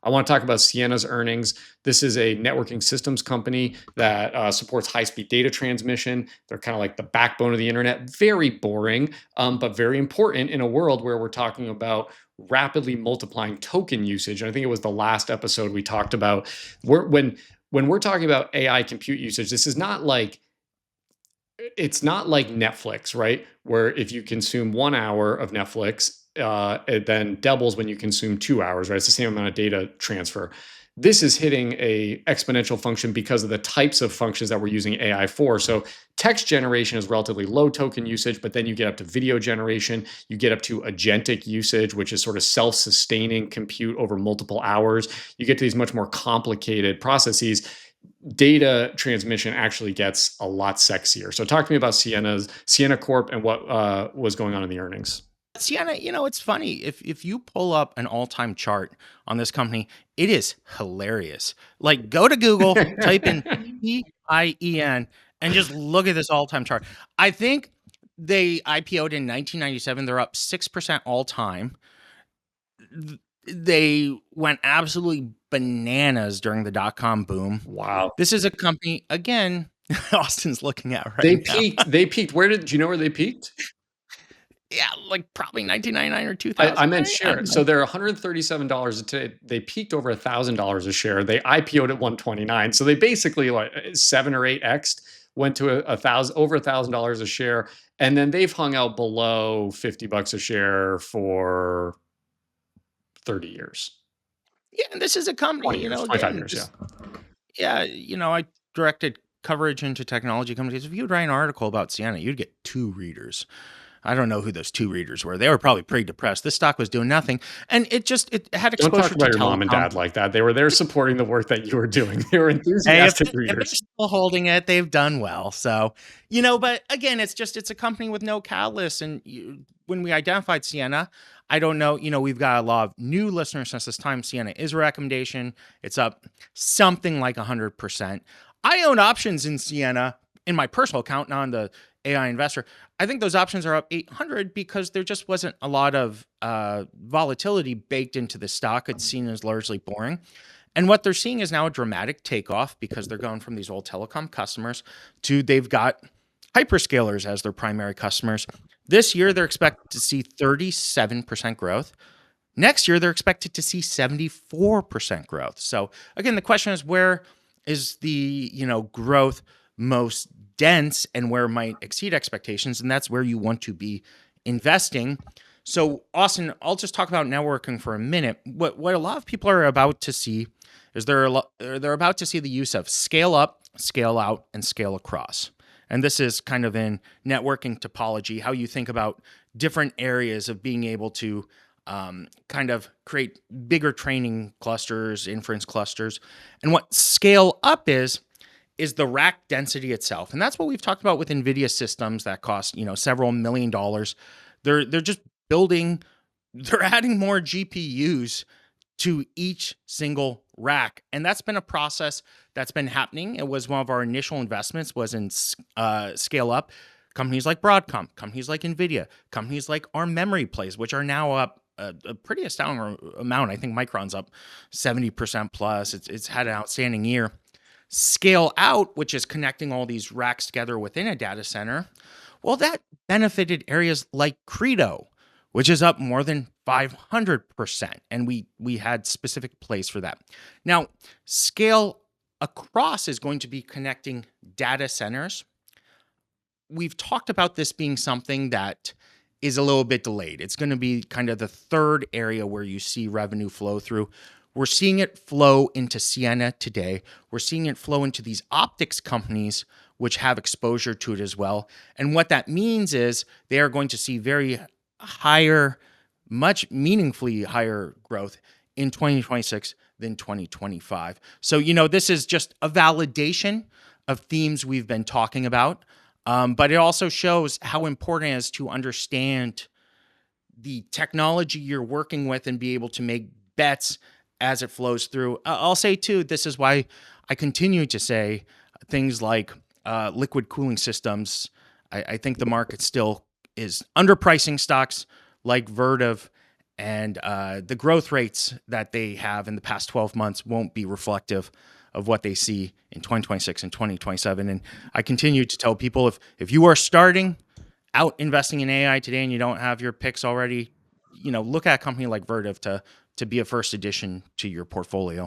I want to talk about Ciena's earnings. This is a networking systems company that supports high-speed data transmission. They're kind of like the backbone of the internet. Very boring, but very important in a world where we're talking about rapidly multiplying token usage. And I think it was the last episode we talked about when we're talking about AI compute usage. This is not like it's not like Netflix, right? Where if you consume 1 hour of Netflix, it then doubles when you consume 2 hours, right? It's the same amount of data transfer. This is hitting a exponential function because of the types of functions that we're using AI for. So text generation is relatively low token usage, but then you get up to video generation, you get up to agentic usage, which is sort of self-sustaining compute over multiple hours. You get to these much more complicated processes. Data transmission actually gets a lot sexier. So talk to me about Ciena Corp and what was going on in the earnings. Ciena, it's funny. If you pull up an all-time chart on this company, it is hilarious. Like, go to Google, type in CIEN, and just look at this all-time chart. I think they IPO'd in 1997. They're up 6% all time. They went absolutely bananas during the dot-com boom. Wow. This is a company, again, Austin's looking at They right now. peaked. They peaked. Do you know where they peaked? Yeah, like probably 1999 or I 2000, meant right? I share. don't So know. they're $137 today. They peaked over $1,000 a share. They IPO'd at 129. So they basically like 7 or 8x went to a thousand over $1,000 a share, and then they've hung out below $50 a share for 30 years, Yeah, and this is a company, 20 years, 25 again, years. Yeah. just yeah, I directed coverage into technology companies. If you'd write an article about Ciena, you'd get 2 readers. I don't know who those 2 readers were. They were probably pretty depressed. This stock was doing nothing, and it had Don't talk exposure to about your mom and telecom. dad like that. They were there supporting the work that you were doing. They were Hey, enthusiastic if they're readers. still holding it, they've done well. So, but again, it's a company with no catalyst. And when we identified Ciena, I don't know, we've got a lot of new listeners since this time. Ciena is a recommendation. It's up something like 100%. I own options in Ciena in my personal account, not on the AI investor. I think those options are up 800 because there just wasn't a lot of volatility baked into the stock. It's seen as largely boring. And what they're seeing is now a dramatic takeoff because they're going from these old telecom customers to they've got hyperscalers as their primary customers. This year, they're expected to see 37% growth. Next year, they're expected to see 74% growth. So again, the question is, where is the growth most dense and where might exceed expectations? And that's where you want to be investing. So Austin, I'll just talk about networking for a minute. What a lot of people are about to see is they're about to see the use of scale up, scale out, and scale across. And this is kind of in networking topology, how you think about different areas of being able to kind of create bigger training clusters, inference clusters. And what scale up is the rack density itself. And that's what we've talked about with NVIDIA systems that cost, several $1,000,000. They're just they're adding more GPUs to each single rack. And that's been a process that's been happening. It was one of our initial investments was in scale up. Companies like Broadcom, companies like NVIDIA, companies like our memory plays, which are now up a pretty astounding amount. I think Micron's up 70% plus. It's had an outstanding year. Scale out, which is connecting all these racks together within a data center, well, that benefited areas like Credo, which is up more than 500%. And we had specific plays for that. Now, scale across is going to be connecting data centers. We've talked about this being something that is a little bit delayed. It's going to be kind of the third area where you see revenue flow through. We're seeing it flow into Ciena today. We're seeing it flow into these optics companies, which have exposure to it as well. And what that means is they are going to see very higher, much meaningfully higher growth in 2026 than 2025. So, this is just a validation of themes we've been talking about. But it also shows how important it is to understand the technology you're working with and be able to make bets as it flows through. I'll say too, this is why I continue to say things like liquid cooling systems. I think the market still is underpricing stocks like Vertiv and the growth rates that they have in the past 12 months won't be reflective of what they see in 2026 and 2027. And I continue to tell people, if you are starting out investing in AI today and you don't have your picks already, look at a company like Vertiv to be a first addition to your portfolio.